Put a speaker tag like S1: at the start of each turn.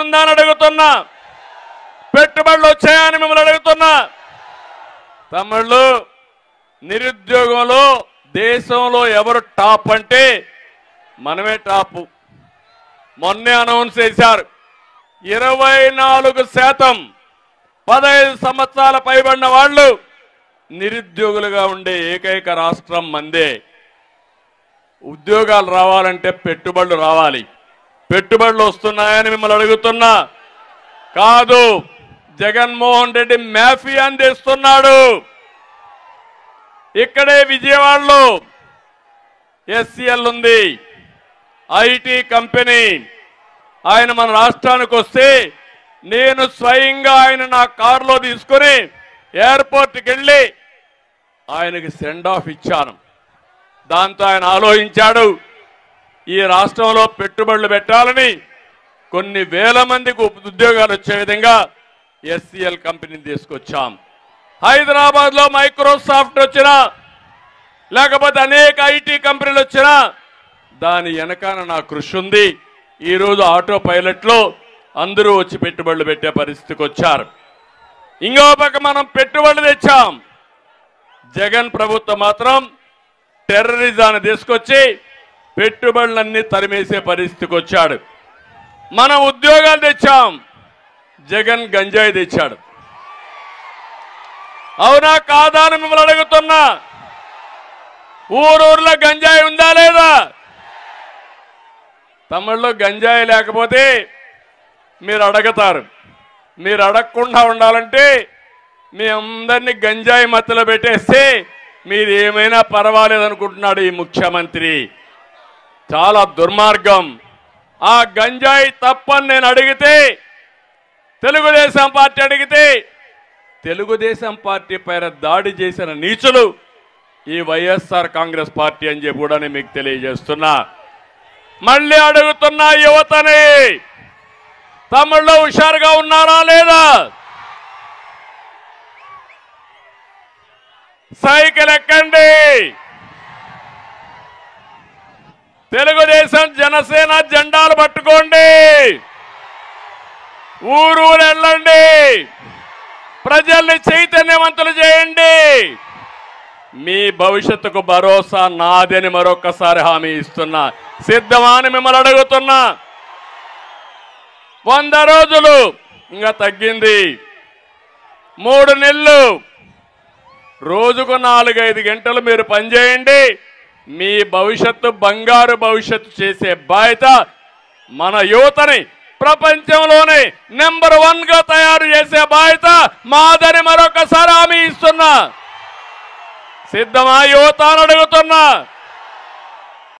S1: ఉందని అడుగుతున్నా, పెట్టుబడులు వచ్చాయని మిమ్మల్ని అడుగుతున్నా. తమిళు నిరుద్యోగంలో దేశంలో ఎవరు టాప్ అంటే మనమే టాప్. మొన్నే అనౌన్స్ చేశారు 24% 15 సంవత్సరాల పైబడిన వాళ్ళు నిరుద్యోగులుగా ఉండే ఏకైక రాష్ట్రం మందే. ఉద్యోగాలు రావాలంటే పెట్టుబడులు రావాలి. పెట్టుబడులు వస్తున్నాయని మిమ్మల్ని అడుగుతున్నా. కాదు, జగన్మోహన్ రెడ్డి మాఫియాని తెస్తున్నాడు. ఇక్కడే విజయవాడలో ఎస్సీఎల్ ఉంది, ఐటీ కంపెనీ. ఆయన మన రాష్ట్రానికి వస్తే నేను స్వయంగా ఆయన నా కారులో తీసుకుని ఎయిర్పోర్ట్కి వెళ్ళి ఆయనకి సెండ్ ఆఫ్ ఇచ్చాను. దాంతో ఆయన ఆలోచించాడు, ఈ రాష్ట్రంలో పెట్టుబడులు పెట్టాలని, కొన్ని వేల మందికి ఉద్యోగాలు వచ్చే విధంగా ఎస్సీఎల్ కంపెనీని తీసుకొచ్చాం. హైదరాబాద్లో మైక్రోసాఫ్ట్ వచ్చినా, లేకపోతే అనేక ఐటీ కంపెనీలు వచ్చినా దాని వెనకాల నా కృషి ఉంది. ఈరోజు ఆటో పైలట్లో అందరూ వచ్చి పెట్టుబడులు పెట్టే పరిస్థితికి వచ్చారు. ఇంకో పక్క మనం పెట్టుబడులు తెచ్చాం. జగన్ ప్రభుత్వం మాత్రం టెర్రరిజాన్ని తీసుకొచ్చి పెట్టుబడులన్నీ తరిమేసే పరిస్థితికి వచ్చాడు. మనం ఉద్యోగాలు తెచ్చాం, జగన్ గంజాయి తెచ్చాడు. అవునా కాదా అని మిమ్మల్ని అడుగుతున్నా. ఊరూర్లో గంజాయి ఉందా లేదా? తమిళలో గంజాయి లేకపోతే మీరు అడగతారు. మీరు అడగకుండా ఉండాలంటే మీ అందరినీ గంజాయి మత్తులో పెట్టేస్తే మీరు ఏమైనా పర్వాలేదనుకుంటున్నాడు ఈ ముఖ్యమంత్రి. చాలా దుర్మార్గం. ఆ గంజాయి తప్పని నేను అడిగితే, తెలుగుదేశం పార్టీ అడిగితే, తెలుగుదేశం పార్టీ పైన దాడి చేసిన నీచులు ఈ వైఎస్ఆర్ కాంగ్రెస్ పార్టీ అని చెప్పి కూడా నేను మీకు తెలియజేస్తున్నా. మళ్ళీ అడుగుతున్నా యువతని, తమిళలో హుషారుగా ఉన్నారా లేదా? సైకిల్ ఎక్కండి. తెలుగుదేశం జనసేన జెండాలు పట్టుకోండి. ఊరు వెళ్ళండి. ప్రజల్ని చైతన్యవంతులు చేయండి. మీ భవిష్యత్తుకు భరోసా నాదని మరొకసారి హామీ ఇస్తున్నా. సిద్ధమా అని మిమ్మల్ని అడుగుతున్నా. 100 రోజులు ఇంకా తగ్గింది. 3 నెలలు, రోజుకు 4-5 గంటలు మీరు పనిచేయండి. మీ భవిష్యత్తు బంగారు భవిష్యత్తు చేసే బాధ్యత మన యువతని ప్రపంచంలోనే నెంబర్ 1గా తయారు చేసే బాధ్యత మాదని మరొకసారి హామీ ఇస్తున్నా. సిద్ధమా యువత అని అడుగుతున్నా.